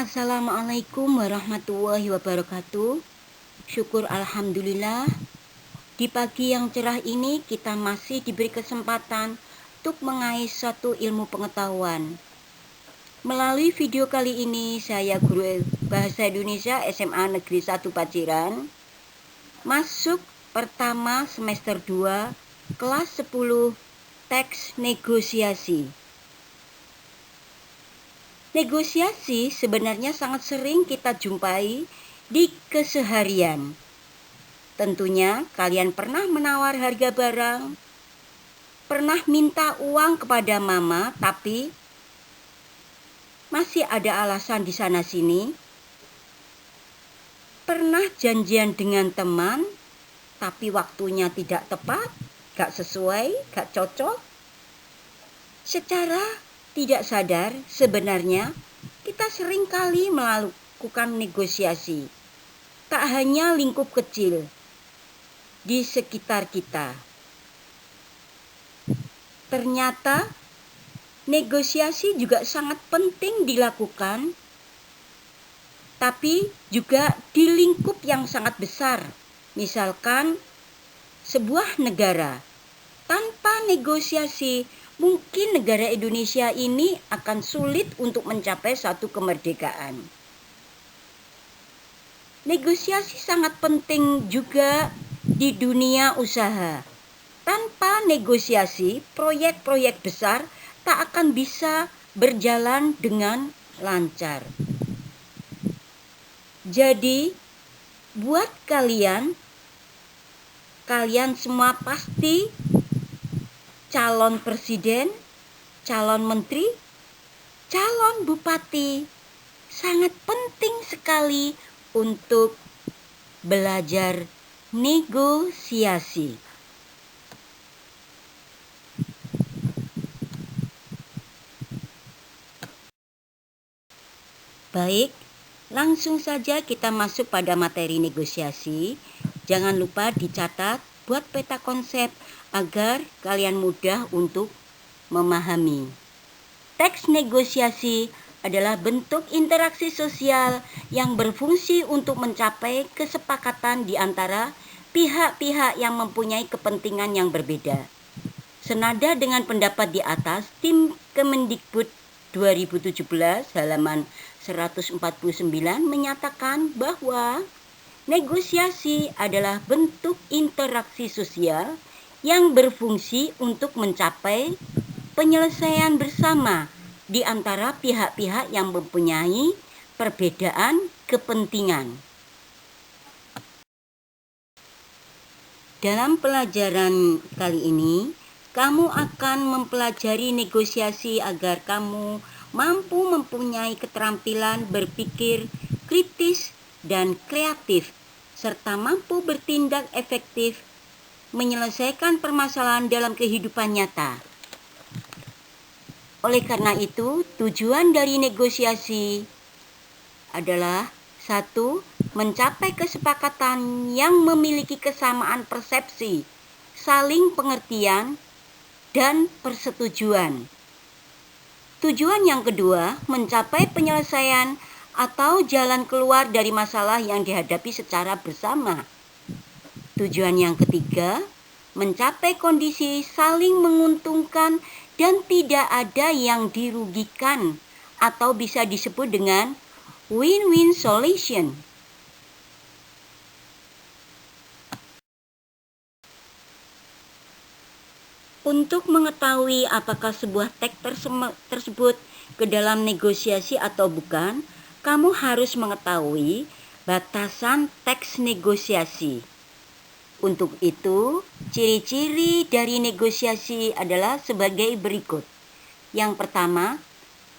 Assalamualaikum warahmatullahi wabarakatuh. Syukur alhamdulillah. Di pagi yang cerah ini kita masih diberi kesempatan untuk mengais suatu ilmu pengetahuan. Melalui video kali ini saya guru Bahasa Indonesia SMA Negeri 1 Paciran, masuk pertama semester 2 kelas 10 teks negosiasi. Negosiasi sebenarnya sangat sering kita jumpai di keseharian. Tentunya kalian pernah menawar harga barang, pernah minta uang kepada mama tapi masih ada alasan di sana sini. Pernah janjian dengan teman tapi waktunya tidak tepat, gak sesuai, gak cocok. Secara tidak sadar sebenarnya kita sering kali melakukan negosiasi. Tak hanya lingkup kecil di sekitar kita. Ternyata negosiasi juga sangat penting dilakukan, tapi juga di lingkup yang sangat besar. Misalkan sebuah negara. Tanpa negosiasi, mungkin negara Indonesia ini akan sulit untuk mencapai satu kemerdekaan. Negosiasi sangat penting juga di dunia usaha. Tanpa negosiasi, proyek-proyek besar tak akan bisa berjalan dengan lancar. Jadi, buat kalian semua pasti calon presiden, calon menteri, calon bupati sangat penting sekali untuk belajar negosiasi. Baik, langsung saja kita masuk pada materi negosiasi. Jangan lupa dicatat, buat peta konsep agar kalian mudah untuk memahami. Teks negosiasi adalah bentuk interaksi sosial yang berfungsi untuk mencapai kesepakatan di antara pihak-pihak yang mempunyai kepentingan yang berbeda. Senada dengan pendapat di atas, tim Kemendikbud 2017 halaman 149 menyatakan bahwa negosiasi adalah bentuk interaksi sosial yang berfungsi untuk mencapai penyelesaian bersama di antara pihak-pihak yang mempunyai perbedaan kepentingan. Dalam pelajaran kali ini, kamu akan mempelajari negosiasi agar kamu mampu mempunyai keterampilan berpikir kritis dan kreatif, serta mampu bertindak efektif menyelesaikan permasalahan dalam kehidupan nyata. Oleh karena itu, tujuan dari negosiasi adalah 1. Mencapai kesepakatan yang memiliki kesamaan persepsi, saling pengertian, dan persetujuan. Tujuan yang kedua, mencapai penyelesaian atau jalan keluar dari masalah yang dihadapi secara bersama. Tujuan yang ketiga, mencapai kondisi saling menguntungkan dan tidak ada yang dirugikan atau bisa disebut dengan win-win solution. Untuk mengetahui apakah sebuah teks tersebut ke dalam negosiasi atau bukan, kamu harus mengetahui batasan teks negosiasi. Untuk itu, ciri-ciri dari negosiasi adalah sebagai berikut. Yang pertama,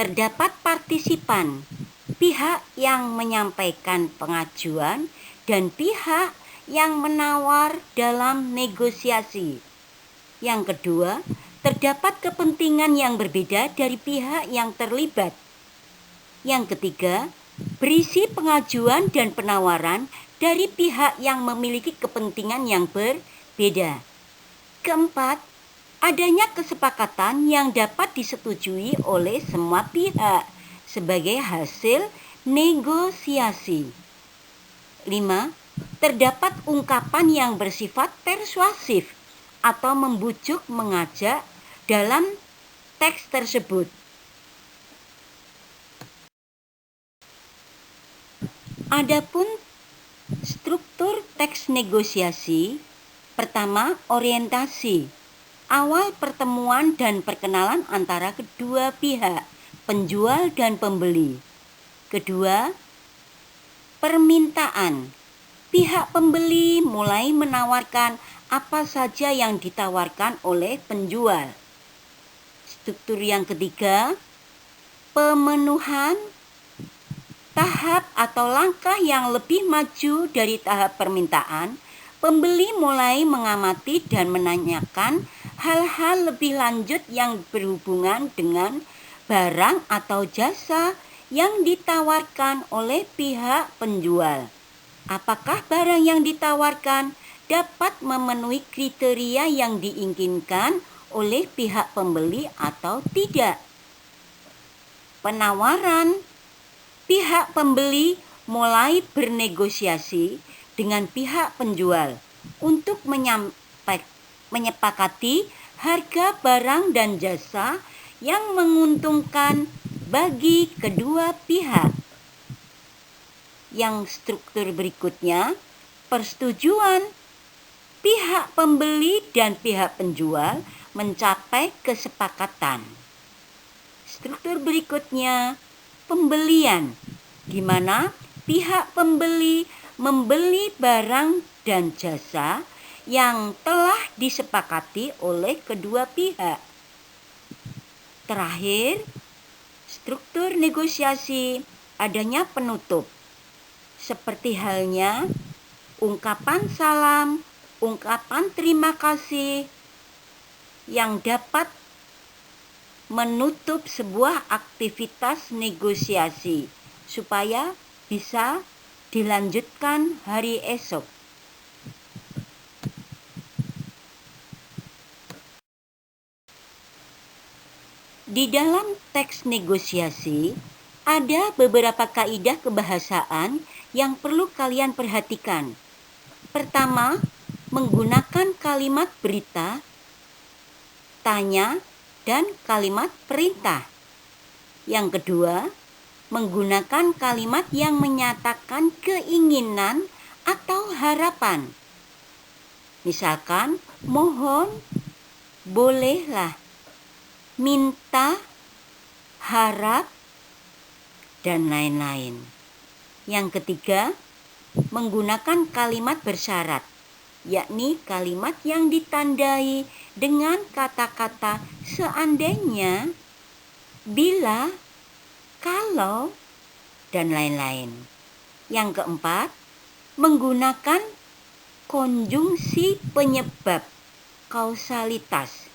terdapat partisipan, pihak yang menyampaikan pengajuan dan pihak yang menawar dalam negosiasi. Yang kedua, terdapat kepentingan yang berbeda dari pihak yang terlibat. Yang ketiga, berisi pengajuan dan penawaran dari pihak yang memiliki kepentingan yang berbeda. Keempat, adanya kesepakatan yang dapat disetujui oleh semua pihak sebagai hasil negosiasi. 5. Terdapat ungkapan yang bersifat persuasif atau membujuk mengajak dalam teks tersebut. Adapun struktur teks negosiasi, pertama, orientasi. Awal pertemuan dan perkenalan antara kedua pihak, penjual dan pembeli. Kedua, permintaan. Pihak pembeli mulai menawarkan apa saja yang ditawarkan oleh penjual. Struktur yang ketiga, pemenuhan. Tahap atau langkah yang lebih maju dari tahap permintaan, pembeli mulai mengamati dan menanyakan hal-hal lebih lanjut yang berhubungan dengan barang atau jasa yang ditawarkan oleh pihak penjual. Apakah barang yang ditawarkan dapat memenuhi kriteria yang diinginkan oleh pihak pembeli atau tidak? Penawaran. Pihak pembeli mulai bernegosiasi dengan pihak penjual untuk menyepakati harga barang dan jasa yang menguntungkan bagi kedua pihak. Yang struktur berikutnya, persetujuan. Pihak pembeli dan pihak penjual mencapai kesepakatan. Struktur berikutnya, pembelian, di mana pihak pembeli membeli barang dan jasa yang telah disepakati oleh kedua pihak. Terakhir, struktur negosiasi, adanya penutup, seperti halnya ungkapan salam, ungkapan terima kasih yang dapat menutup sebuah aktivitas negosiasi supaya bisa dilanjutkan hari esok. Di dalam teks negosiasi ada beberapa kaidah kebahasaan yang perlu kalian perhatikan. Pertama, menggunakan kalimat berita, tanya, dan kalimat perintah. Yang kedua, menggunakan kalimat yang menyatakan keinginan atau harapan. Misalkan, mohon, bolehlah, minta, harap, dan lain-lain. Yang ketiga, menggunakan kalimat bersyarat, yakni kalimat yang ditandai dengan kata-kata seandainya, bila, kalau, dan lain-lain. Yang keempat, menggunakan konjungsi penyebab, kausalitas.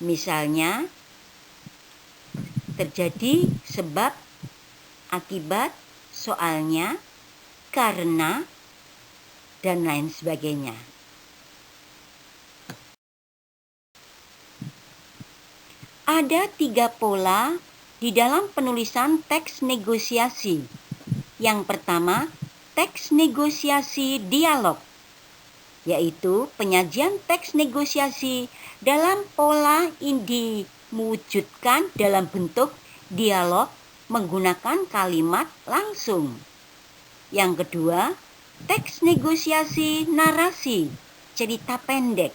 Misalnya, terjadi sebab, akibat, soalnya, karena, dan lain sebagainya. Ada 3 pola di dalam penulisan teks negosiasi. Yang pertama, teks negosiasi dialog, yaitu penyajian teks negosiasi dalam pola ini diwujudkan dalam bentuk dialog menggunakan kalimat langsung. Yang kedua, teks negosiasi narasi, cerita pendek.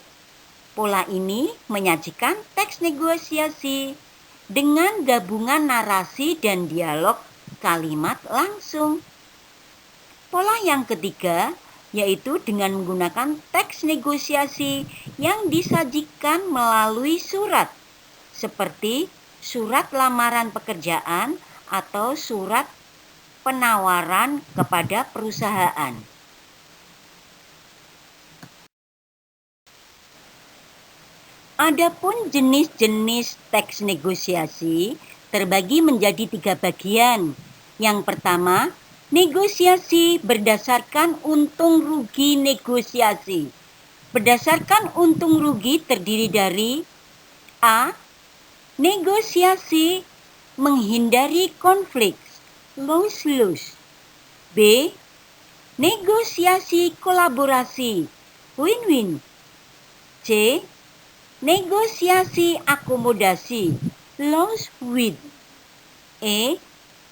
Pola ini menyajikan teks negosiasi dengan gabungan narasi dan dialog kalimat langsung. Pola yang ketiga yaitu dengan menggunakan teks negosiasi yang disajikan melalui surat, seperti surat lamaran pekerjaan atau surat penawaran kepada perusahaan. Adapun jenis-jenis teks negosiasi terbagi menjadi 3 bagian. Yang pertama, negosiasi berdasarkan untung rugi negosiasi. Berdasarkan untung rugi terdiri dari A. Negosiasi menghindari konflik. lose-lose. B. Negosiasi kolaborasi, win-win. C. Negosiasi akomodasi, lose with. E.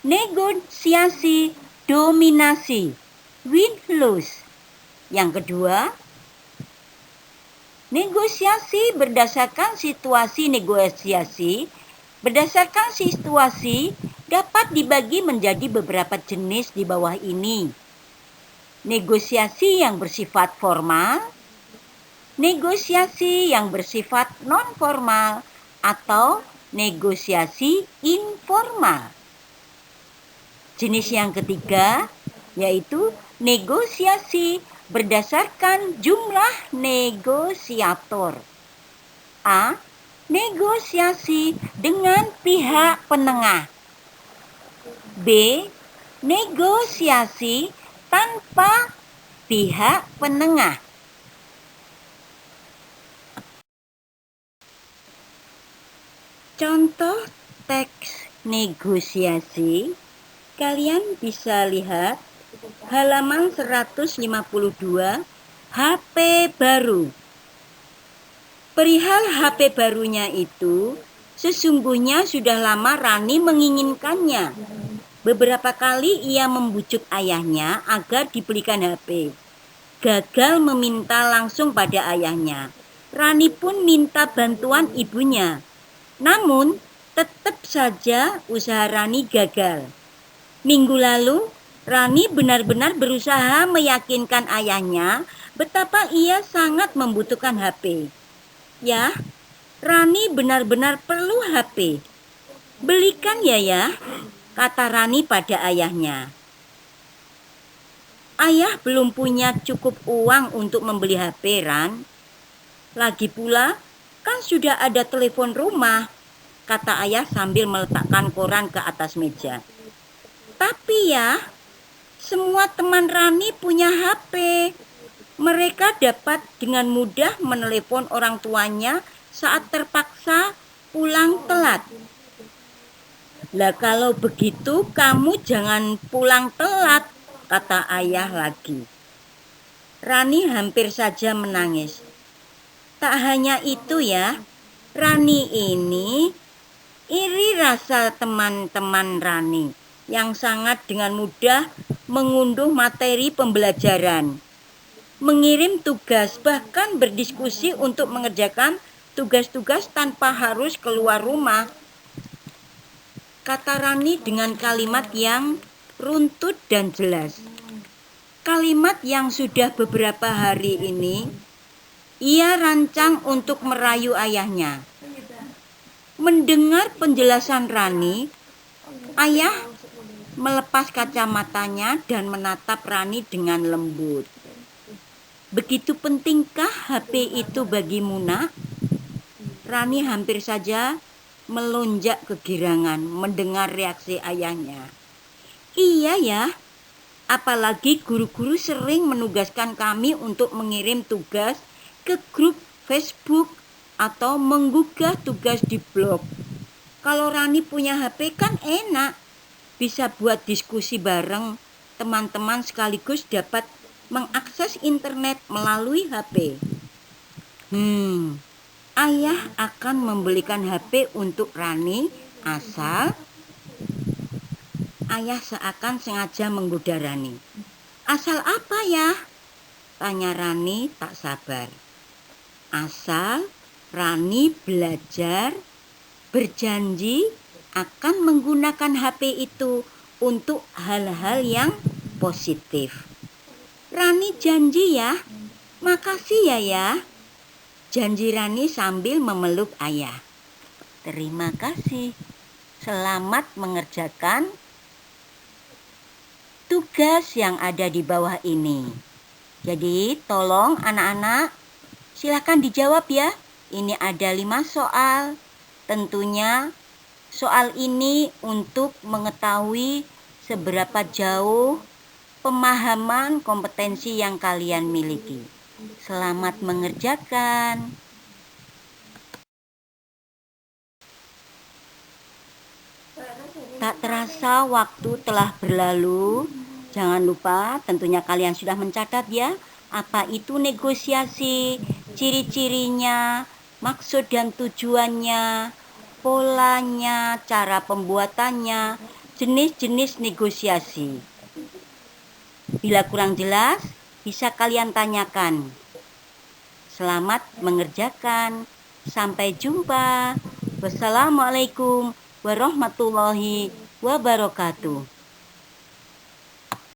Negosiasi dominasi, win-lose. Yang kedua, negosiasi berdasarkan situasi negosiasi. Berdasarkan situasi dapat dibagi menjadi beberapa jenis di bawah ini. Negosiasi yang bersifat formal, negosiasi yang bersifat non-formal, atau negosiasi informal. Jenis yang ketiga yaitu negosiasi berdasarkan jumlah negosiator. A. Negosiasi dengan pihak penengah. B. Negosiasi tanpa pihak penengah. Contoh teks negosiasi kalian bisa lihat halaman 152 HP baru. Perihal HP barunya itu, sesungguhnya sudah lama Rani menginginkannya. Beberapa kali ia membujuk ayahnya agar dibelikan HP. Gagal meminta langsung pada ayahnya. Rani pun minta bantuan ibunya. Namun, tetap saja usaha Rani gagal. Minggu lalu, Rani benar-benar berusaha meyakinkan ayahnya betapa ia sangat membutuhkan HP. Ya, Rani benar-benar perlu HP. Belikan ya, kata Rani pada ayahnya. Ayah belum punya cukup uang untuk membeli HP, Ran. Lagi pula, kan sudah ada telepon rumah, kata ayah sambil meletakkan koran ke atas meja. Tapi ya, semua teman Rani punya HP. Mereka dapat dengan mudah menelepon orang tuanya saat terpaksa pulang telat. Lah kalau begitu kamu jangan pulang telat, kata ayah lagi. Rani hampir saja menangis. Tak hanya itu ya, Rani ini iri rasa teman-teman Rani yang sangat dengan mudah mengunduh materi pembelajaran, mengirim tugas, bahkan berdiskusi untuk mengerjakan tugas-tugas tanpa harus keluar rumah. Kata Rani dengan kalimat yang runtut dan jelas. Kalimat yang sudah beberapa hari ini ia rancang untuk merayu ayahnya. Mendengar penjelasan Rani, ayah melepas kacamatanya dan menatap Rani dengan lembut. Begitu pentingkah HP itu bagimu, nak? Rani hampir saja melonjak kegirangan mendengar reaksi ayahnya. Iya ya, apalagi guru-guru sering menugaskan kami untuk mengirim tugas ke grup Facebook atau menggugah tugas di blog. Kalau Rani punya HP kan enak, bisa buat diskusi bareng teman-teman sekaligus dapat mengakses internet melalui HP. Ayah akan membelikan HP untuk Rani asal ayah seakan sengaja menggoda Rani. Asal apa ya? Tanya Rani tak sabar. Asal Rani belajar, berjanji akan menggunakan HP itu untuk hal-hal yang positif. Rani janji ya. Makasih ya. Janji Rani sambil memeluk ayah. Terima kasih. Selamat mengerjakan tugas yang ada di bawah ini. Jadi tolong anak-anak silakan dijawab ya. Ini ada 5 soal. Tentunya soal ini untuk mengetahui seberapa jauh pemahaman kompetensi yang kalian miliki. Selamat mengerjakan. Tak terasa terasa waktu telah berlalu. Jangan lupa tentunya kalian sudah mencatat ya, apa itu negosiasi, ciri-cirinya, maksud dan tujuannya, polanya, cara pembuatannya, jenis-jenis negosiasi. Bila kurang jelas, bisa kalian tanyakan. Selamat mengerjakan. Sampai jumpa. Wassalamualaikum warahmatullahi wabarakatuh.